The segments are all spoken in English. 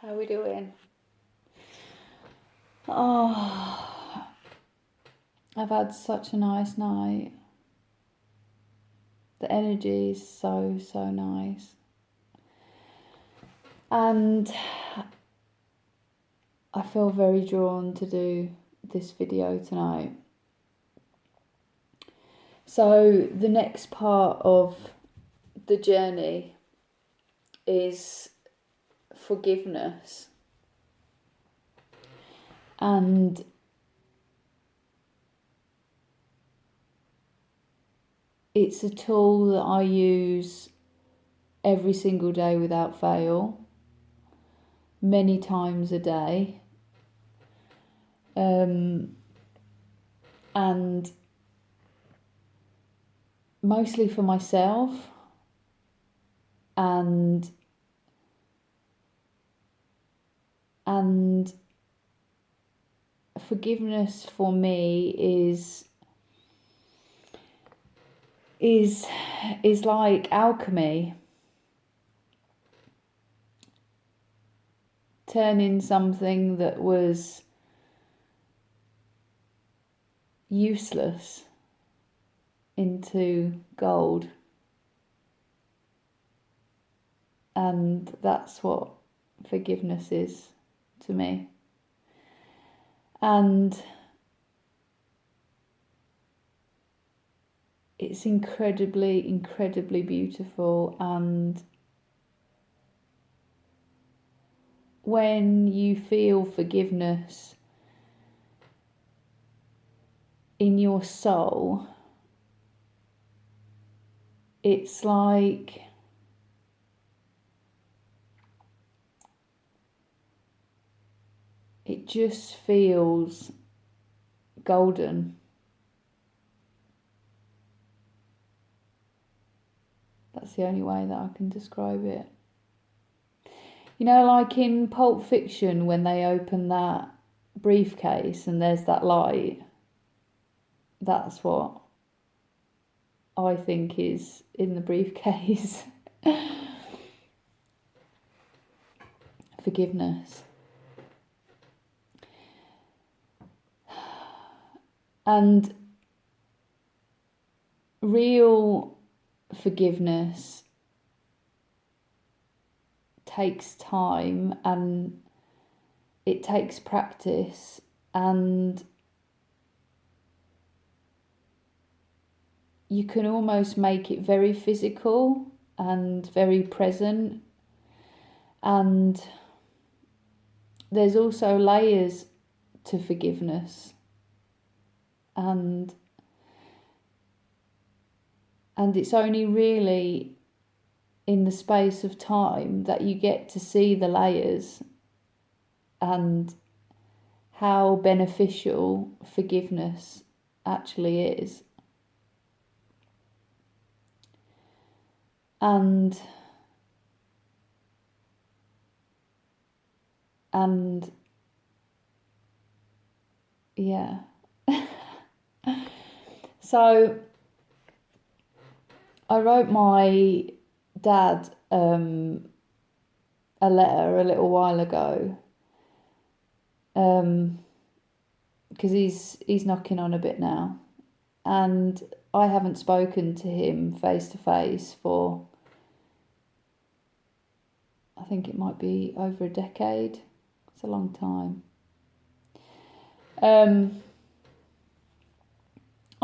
How are we doing? Oh, I've had such a nice night. The energy is so nice. And I feel very drawn to do this video tonight. So the next part of the journey is forgiveness. And it's a tool that I use every single day without fail, many times a day. And mostly for myself, and forgiveness for me is like alchemy, turning something that was useless into gold. And that's what forgiveness is to me. And it's incredibly beautiful. And when you feel forgiveness in your soul, it's like it just feels golden. That's the only way that I can describe it. You know, like in Pulp Fiction, when they open that briefcase and there's that light, that's what I think is in the briefcase. Forgiveness. And real forgiveness takes time, and it takes practice, and you can almost make it very physical and very present. And there's also layers to forgiveness, and it's only really in the space of time that you get to see the layers and how beneficial forgiveness actually is. And yeah. So I wrote my dad a letter a little while ago, because he's knocking on a bit now, and I haven't spoken to him face to face for, I think it might be over a decade. It's a long time.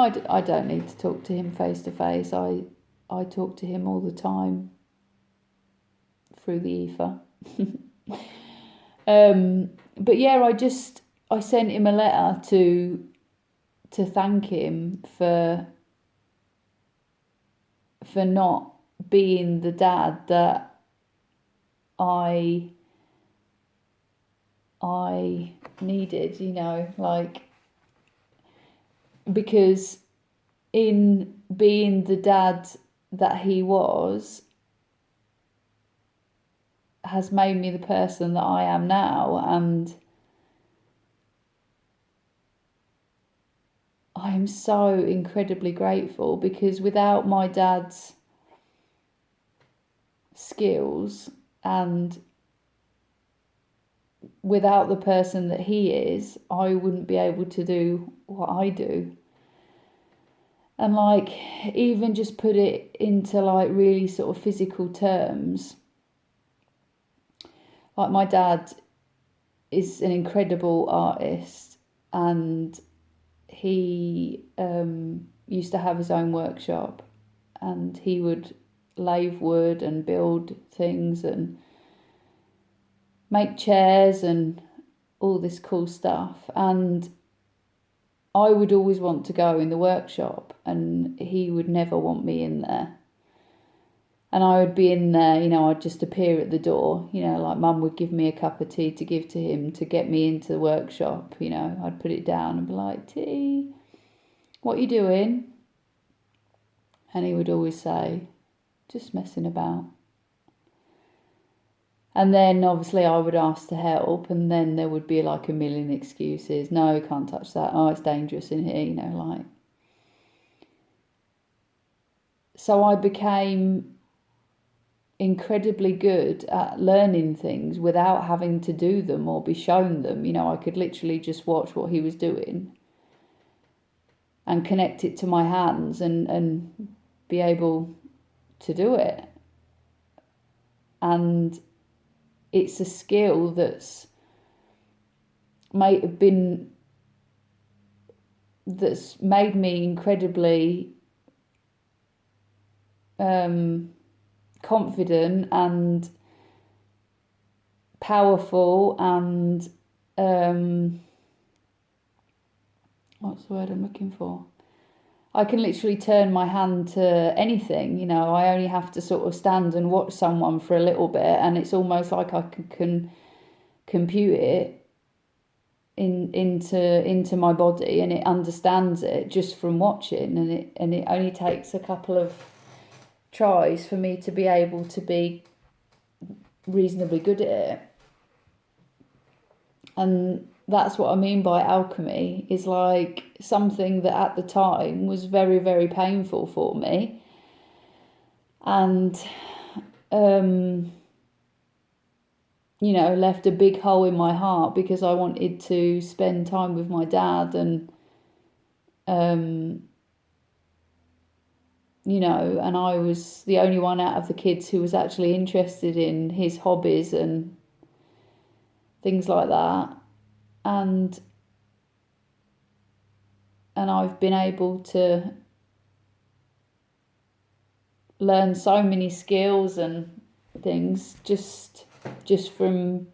I don't need to talk to him face to face. I talk to him all the time through the ether. But yeah, I sent him a letter to thank him for not being the dad that I needed, you know, like, because in being the dad that he was has made me the person that I am now, and I am so incredibly grateful, because without my dad's skills and without the person that he is, I wouldn't be able to do what I do. And like, even just put it into like really sort of physical terms. Like, my dad is an incredible artist, and he used to have his own workshop, and he would lathe wood and build things and make chairs and all this cool stuff. And I would always want to go in the workshop, and he would never want me in there. And I would be in there, I'd just appear at the door, like Mum would give me a cup of tea to give to him to get me into the workshop, I'd put it down and be like, "Tea, what are you doing?" And he would always say, "Just messing about." And then obviously I would ask to help, and then there would be like a million excuses. "No, can't touch that. Oh, it's dangerous in here," like. So I became incredibly good at learning things without having to do them or be shown them. I could literally just watch what he was doing and connect it to my hands and be able to do it. And it's a skill that's made me incredibly confident and powerful, and what's the word I'm looking for? I can literally turn my hand to anything. I only have to sort of stand and watch someone for a little bit, and it's almost like I can compute it into my body, and it understands it just from watching, and it only takes a couple of tries for me to be able to be reasonably good at it. And that's what I mean by alchemy, is like something that at the time was very, very painful for me, and left a big hole in my heart because I wanted to spend time with my dad, and and I was the only one out of the kids who was actually interested in his hobbies and things like that. And I've been able to learn so many skills and things just from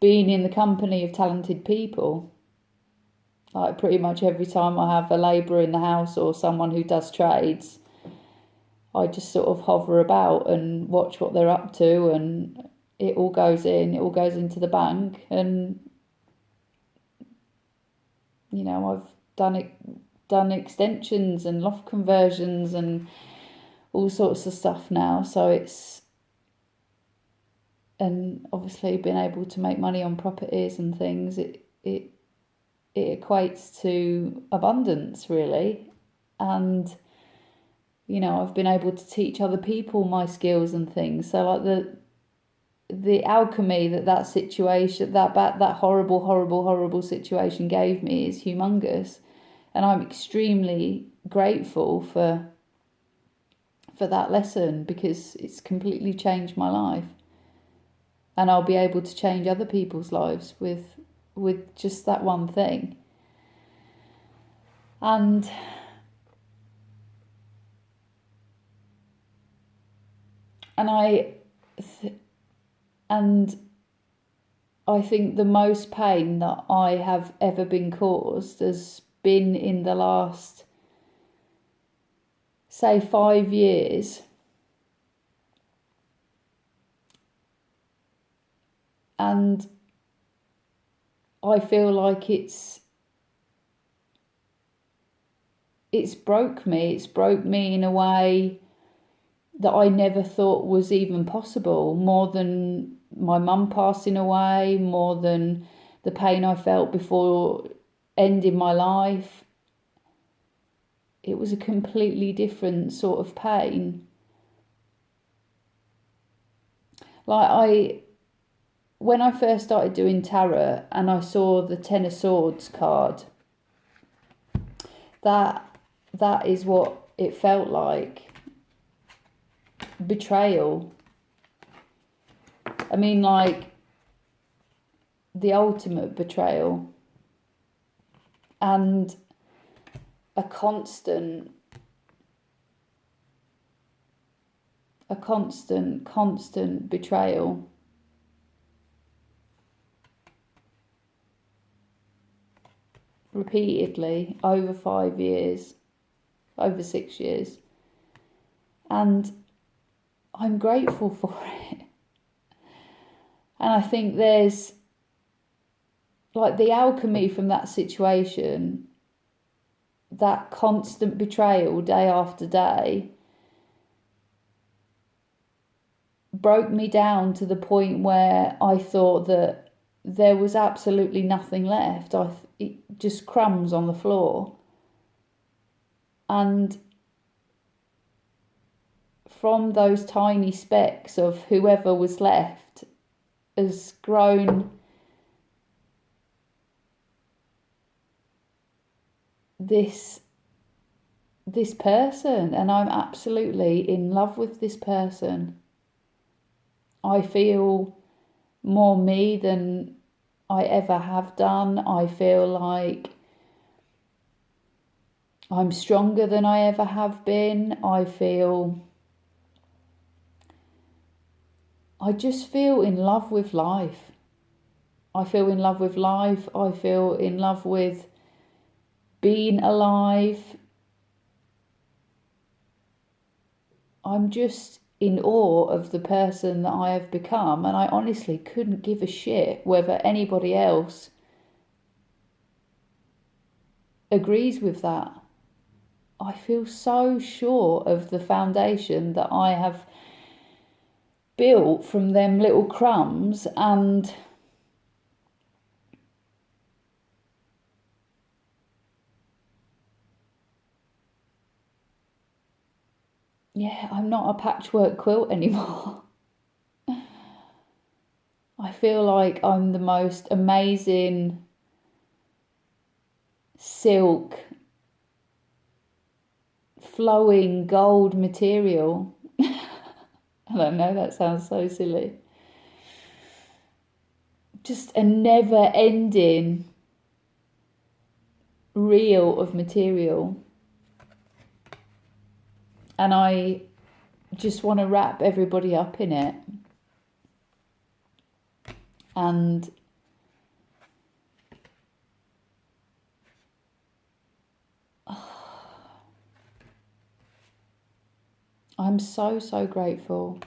being in the company of talented people. Like, pretty much every time I have a labourer in the house or someone who does trades, I just sort of hover about and watch what they're up to, and it all goes into the bank. And I've done extensions and loft conversions and all sorts of stuff now. So and obviously being able to make money on properties and things, it equates to abundance, really. And I've been able to teach other people my skills and things. So like the alchemy that situation, that horrible situation gave me is humongous, and I'm extremely grateful for that lesson, because it's completely changed my life, and I'll be able to change other people's lives with just that one thing. And I think the most pain that I have ever been caused has been in the last, say, 5 years. And I feel like it's broke me. It's broke me in a way that I never thought was even possible, more than my mum passing away, more than the pain I felt before ending my life. It was a completely different sort of pain. Like, when I first started doing tarot and I saw the Ten of Swords card, that is what it felt like. Betrayal. I mean, like, the ultimate betrayal. And a constant betrayal. Repeatedly, over 5 years, over 6 years. And I'm grateful for it. And I think there's, like, the alchemy from that situation, that constant betrayal day after day, broke me down to the point where I thought that there was absolutely nothing left. Just crumbs on the floor. And from those tiny specks of whoever was left has grown this person, and I'm absolutely in love with this person. I feel more me than I ever have done. I feel like I'm stronger than I ever have been. I just feel in love with life. I feel in love with life. I feel in love with being alive. I'm just in awe of the person that I have become, and I honestly couldn't give a shit whether anybody else agrees with that. I feel so sure of the foundation that I have built from them little crumbs, and yeah, I'm not a patchwork quilt anymore. I feel like I'm the most amazing silk, flowing gold material. I don't know, that sounds so silly. Just a never-ending reel of material. And I just want to wrap everybody up in it. And I'm so, so grateful.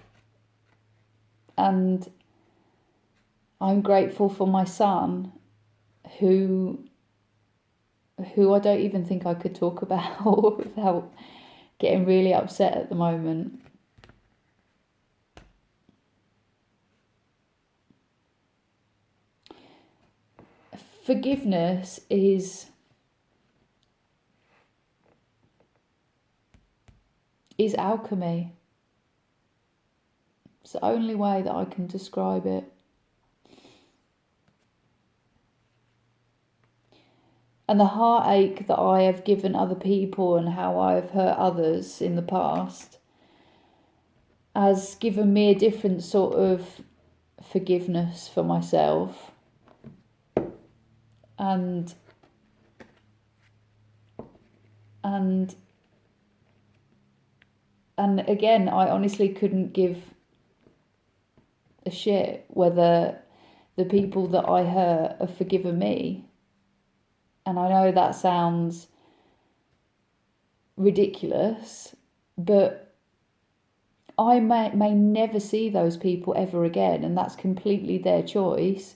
And I'm grateful for my son, who I don't even think I could talk about without getting really upset at the moment. Forgiveness is alchemy. It's the only way that I can describe it. And the heartache that I have given other people and how I have hurt others in the past has given me a different sort of forgiveness for myself. And again, I honestly couldn't give a shit whether the people that I hurt have forgiven me. And I know that sounds ridiculous, but I may never see those people ever again, and that's completely their choice.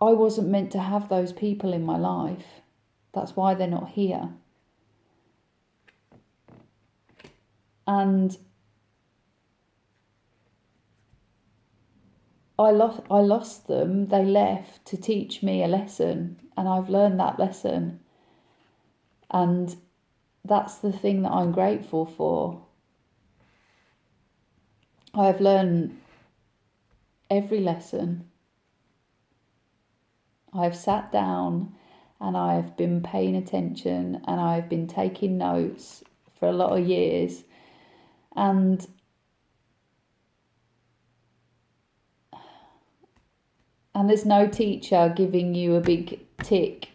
I wasn't meant to have those people in my life. That's why they're not here. And I lost them. They left to teach me a lesson, and I've learned that lesson. And that's the thing that I'm grateful for. I have learned every lesson. I have sat down and I have been paying attention and I have been taking notes for a lot of years. And there's no teacher giving you a big tick.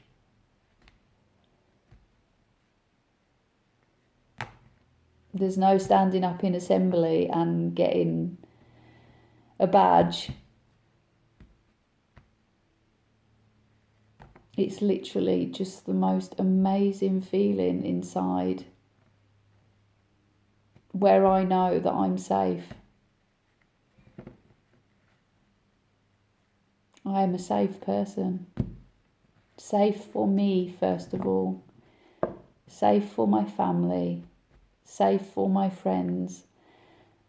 There's no standing up in assembly and getting a badge. It's literally just the most amazing feeling inside, where I know that I'm safe. I am a safe person. Safe for me, first of all. Safe for my family. Safe for my friends.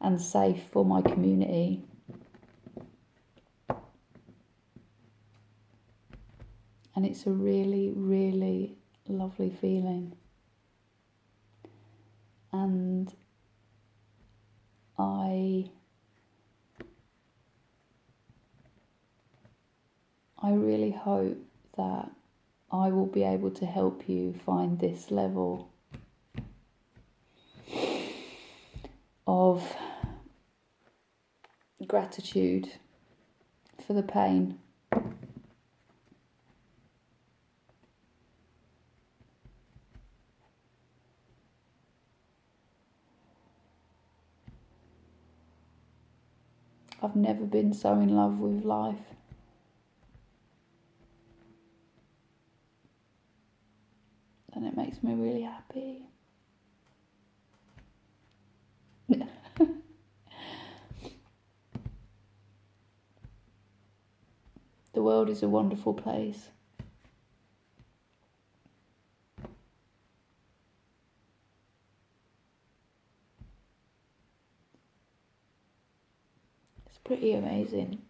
And safe for my community. And it's a really, really lovely feeling. And I really hope that I will be able to help you find this level of gratitude for the pain. I've never been so in love with life. And it makes me really happy. The world is a wonderful place. It's pretty amazing.